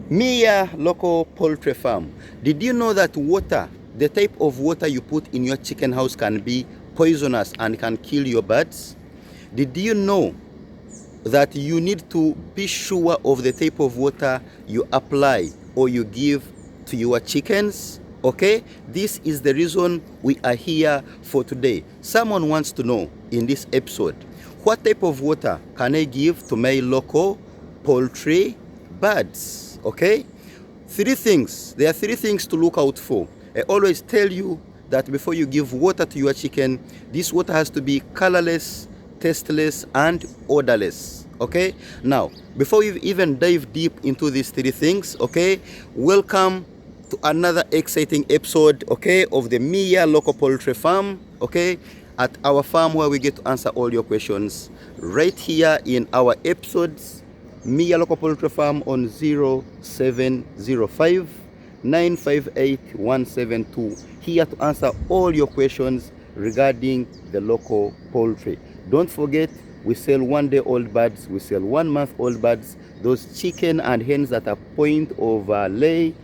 Mia Local Poultry Farm. Did you know that water, the type of water you put in your chicken house can be poisonous and can kill your birds? Did you know that you need to be sure of the type of water you apply or you give to your chickens? Okay, this is the reason we are here for today. Someone wants to know in this episode, what type of water can I give to my local poultry birds? Okay, there are three things to look out for. I always tell you that before you give water to your chicken, this water has to be colorless, tasteless, and odorless. Okay, now before we even dive deep into these three things, okay, welcome to another exciting episode, okay, of the Mia Local Poultry Farm, okay, at our farm where we get to answer all your questions right here in our episodes. Mia Local Poultry Farm on 0705 958 172, here to answer all your questions regarding the local poultry. Don't forget, we sell 1 day old birds, we sell 1 month old birds, those chicken and hens that are point of lay,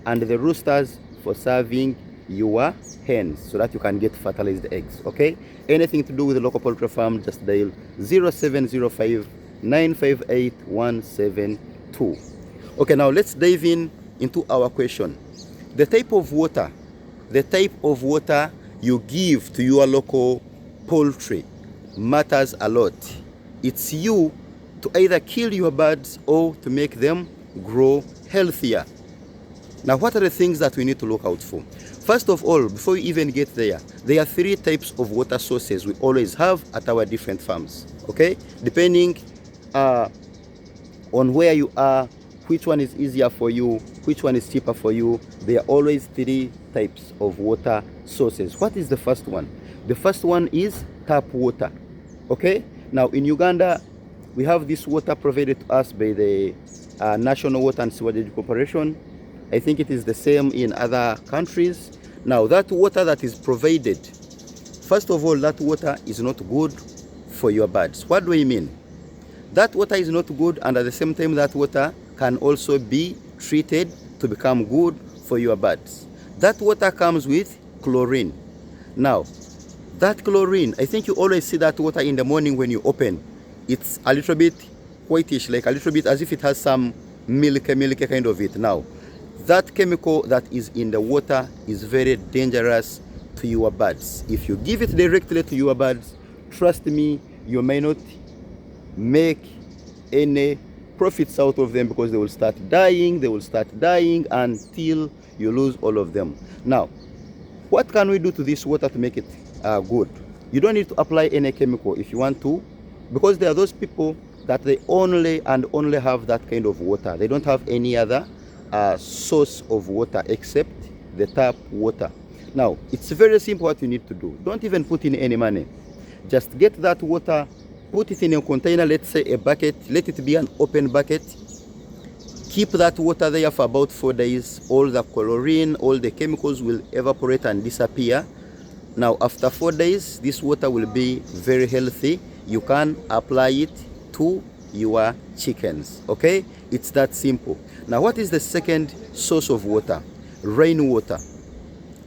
and the roosters for serving your hens so that you can get fertilized eggs. Okay, anything to do with the local poultry farm, just dial 0705 958 172. Okay, now let's dive into our question. The type of water you give to your local poultry matters a lot. It's you to either kill your birds or to make them grow healthier. Now, what are the things that we need to look out for? First of all, before we even get there are 3 types of water sources we always have at our different farms. Okay, depending on where you are, which one is easier for you, which one is cheaper for you. There are always 3 types of water sources. What is the first one? The first one is tap water. Okay, now in Uganda we have this water provided to us by the National Water and Sewerage Corporation. I think it is the same in other countries. Now that water that is provided, first of all, that water is not good for your birds. What do I mean? That water is not good, and at the same time that water can also be treated to become good for your birds. That water comes with chlorine. Now that chlorine, I think you always see that water in the morning when you open. It's a little bit whitish, like a little bit as if it has some milk kind of it. Now that chemical that is in the water is very dangerous to your birds. If you give it directly to your birds, trust me, you may not make any profits out of them, because they will start dying until you lose all of them. Now, what can we do to this water to make it good? You don't need to apply any chemical if you want to, because there are those people that they only have that kind of water. They don't have any other source of water except the tap water. Now, it's very simple what you need to do. Don't even put in any money. Just get that water, put it in a container, let's say a bucket, let it be an open bucket. Keep that water there for about 4 days. All the chlorine, all the chemicals will evaporate and disappear. Now, after 4 days, this water will be very healthy. You can apply it to your chickens. Okay, it's that simple. Now, what is the second source of water? Rainwater.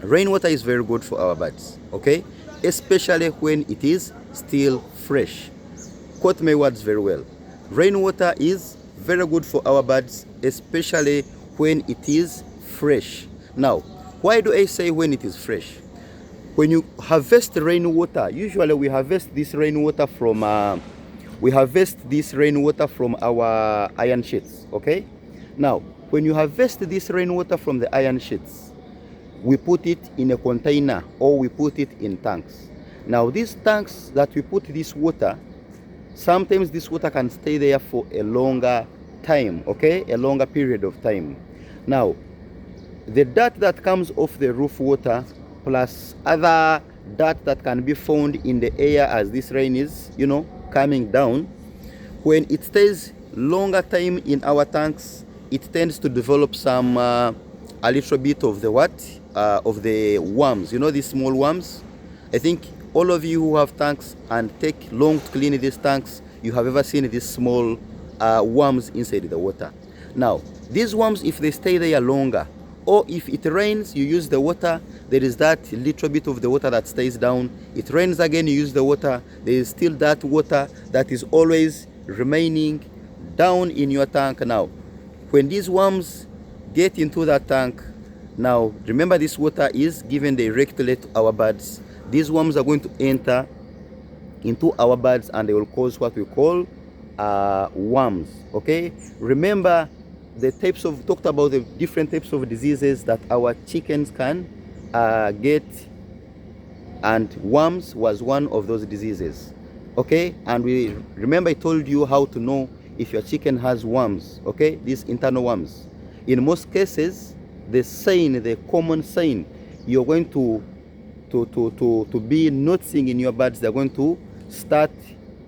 Rainwater is very good for our birds, okay, especially when it is still fresh. Quote my words very well. Rainwater is very good for our birds, especially when it is fresh. Our why do I say when it is fresh? When you harvest rainwater, usually we harvest this rainwater from our iron sheets. Okay, now when you harvest this rainwater from the iron sheets, we put it in a container or we put it in tanks. Now these tanks that we put this water, sometimes this water can stay there for a longer time, okay, a longer period of time. Now the dirt that comes off the roof water plus other dirt that can be found in the air as this rain is, coming down, when it stays longer time in our tanks, it tends to develop some a little bit of the of the worms, these small worms. I think all of you who have tanks and take long to clean these tanks, you have ever seen these small worms inside the water. Now These worms, if they stay there longer, or if it rains, you use the water, there is that little bit of the water that stays down. It rains again, you use the water, there is still that water that is always remaining down in your tank. Now, when these worms get into that tank, now remember this water is given directly to our birds. These worms are going to enter into our birds and they will cause what we call worms. Okay, remember the types of, talked about the different types of diseases that our chickens can get, and worms was one of those diseases. Okay, and we remember I told you how to know if your chicken has worms. Okay, these internal worms. In most cases, the sign, the common sign, you're going to be noticing in your birds, they're going to start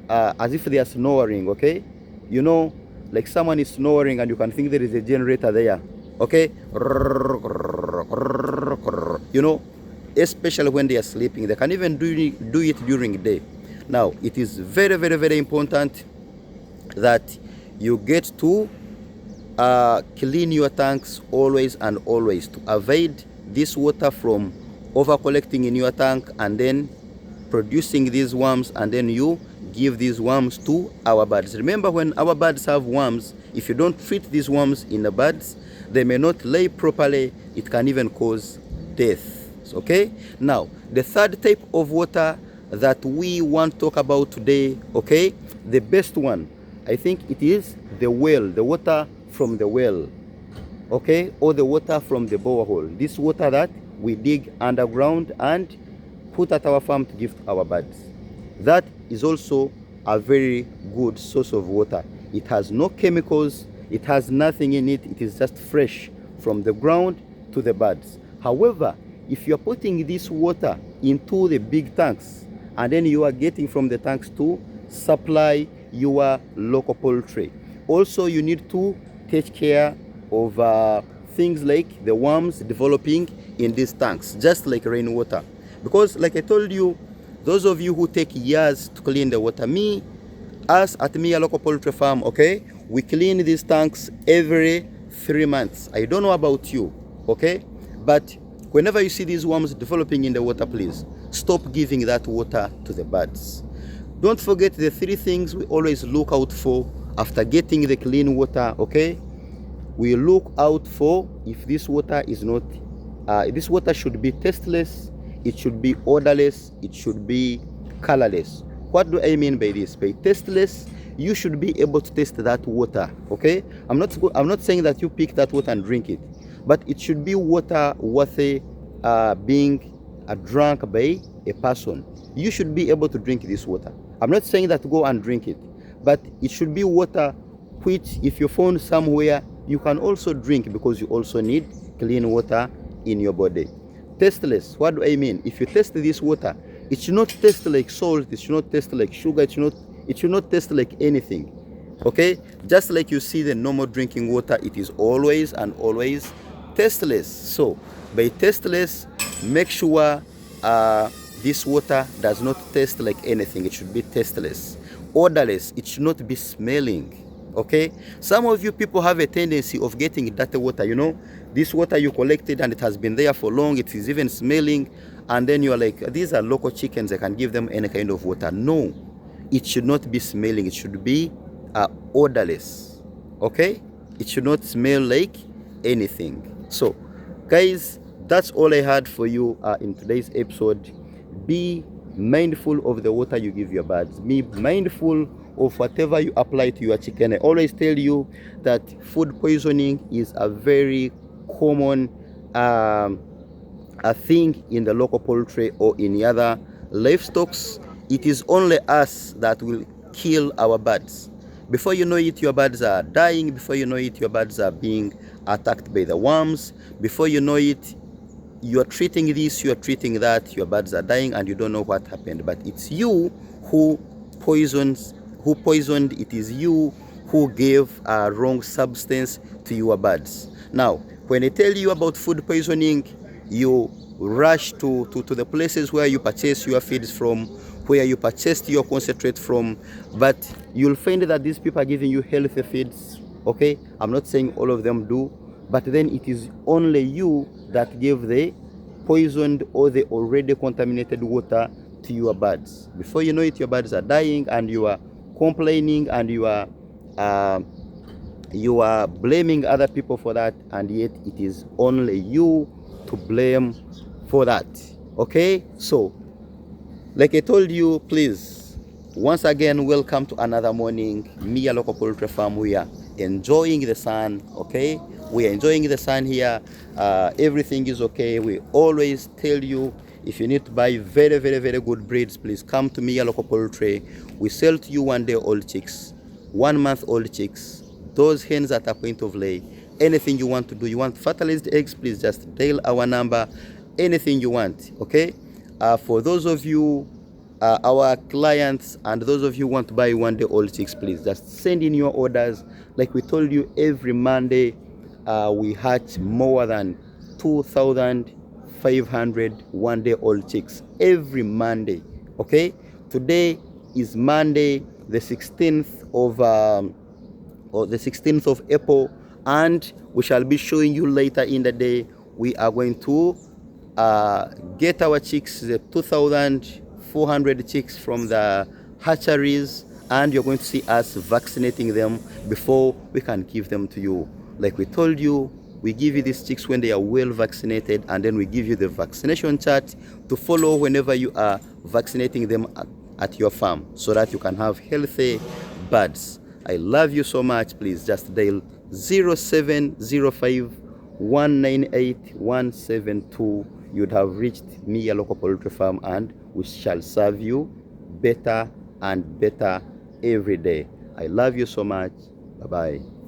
as if they are snoring. Okay, you know, like someone is snoring and you can think there is a generator there. Okay, you know, especially when they are sleeping. They can even do it during the day. Now, it is very, very, very important that you get to clean your tanks always and always, to avoid this water from over collecting in your tank and then producing these worms, and then you give these worms to our birds. Remember, when our birds have worms, if you don't treat these worms in the birds, they may not lay properly. It can even cause death. Okay, now the third type of water that we want to talk about today, okay, the best one, I think it is the well, the water from the well, okay, or the water from the borehole. This water that we dig underground and put at our farm to give to our birds. That is also a very good source of water. It has no chemicals, it has nothing in it, it is just fresh from the ground to the birds. However, if you are putting this water into the big tanks and then you are getting from the tanks to supply your local poultry, also you need to take care of things like the worms developing in these tanks, just like rainwater. Because like I told you, those of you who take years to clean the water, us at Local Poultry Farm, okay, we clean these tanks every 3 months. I don't know about you, okay, but whenever you see these worms developing in the water, please stop giving that water to the birds. Don't forget the 3 things we always look out for after getting the clean water. Okay, we look out for if this water is not this water should be tasteless, it should be odorless, it should be colorless. What do I mean by this? By tasteless, you should be able to taste that water. Okay, I'm not saying that you pick that water and drink it, but it should be water worthy being drunk by a person. You should be able to drink this water. I'm not saying that go and drink it, but it should be water which, if you found somewhere, you can also drink, because you also need clean water in your body. Tasteless, what do I mean? If you taste this water, it should not taste like salt, it should not taste like sugar, it should not taste like anything. Okay, just like you see the normal drinking water, it is always and always tasteless. So by tasteless, make sure this water does not taste like anything. It should be tasteless. Odorless, it should not be smelling. Okay, some of you people have a tendency of getting dirty water. You know, this water you collected and it has been there for long, it is even smelling, and then you are like, these are local chickens, I can give them any kind of water. No, it should not be smelling, it should be odorless. Okay, it should not smell like anything. So guys, that's all I had for you in today's episode. Be mindful of the water you give your birds. Be mindful of whatever you apply to your chicken. I always tell you that food poisoning is a very common a thing in the local poultry or in other livestock. It is only us that will kill our birds. Before you know it, your birds are dying. Before you know it, your birds are being attacked by the worms. Before you know it, you are treating this, you are treating that, your birds are dying and you don't know what happened. But it's you who poisoned, it is you who gave a wrong substance to your birds. Now, when I tell you about food poisoning, you rush to the places where you purchase your feeds from, where you purchased your concentrate from, but you'll find that these people are giving you healthy feeds, Okay, I'm not saying all of them do, but then it is only you that give the poisoned or the already contaminated water to your birds. Before you know it, your birds are dying, and you are complaining, and uh, you are blaming other people for that, and yet it is only you to blame for that. Okay, so like I told you, please, once again, welcome to another morning. Me, a Local Poultry Farm. We are enjoying the sun, okay? We are enjoying the sun here. Everything is okay. We always tell you, if you need to buy very, very, very good breeds, please come to me, a Local Poultry. We sell to you 1 day old chicks, 1 month old chicks, those hens at a point of lay. Anything you want to do, you want fertilized eggs, please just dial our number. Anything you want, okay? For those of you, our clients, and those of you who want to buy 1 day old chicks, please just send in your orders. Like we told you, every Monday we hatch more than 2,500 1 day old chicks every Monday. Okay, today is Monday, the 16th of or the 16th of April, and we shall be showing you later in the day. We are going to get our chicks, the 2,400 chicks from the hatcheries, and you're going to see us vaccinating them before we can give them to you. Like we told you, we give you these chicks when they are well vaccinated, and then we give you the vaccination chart to follow whenever you are vaccinating them at your farm, so that you can have healthy birds. I love you so much. Please just dial 0705 198 172. You'd have reached me, a Local Poultry Farm, and we shall serve you better and better every day. I love you so much. Bye bye.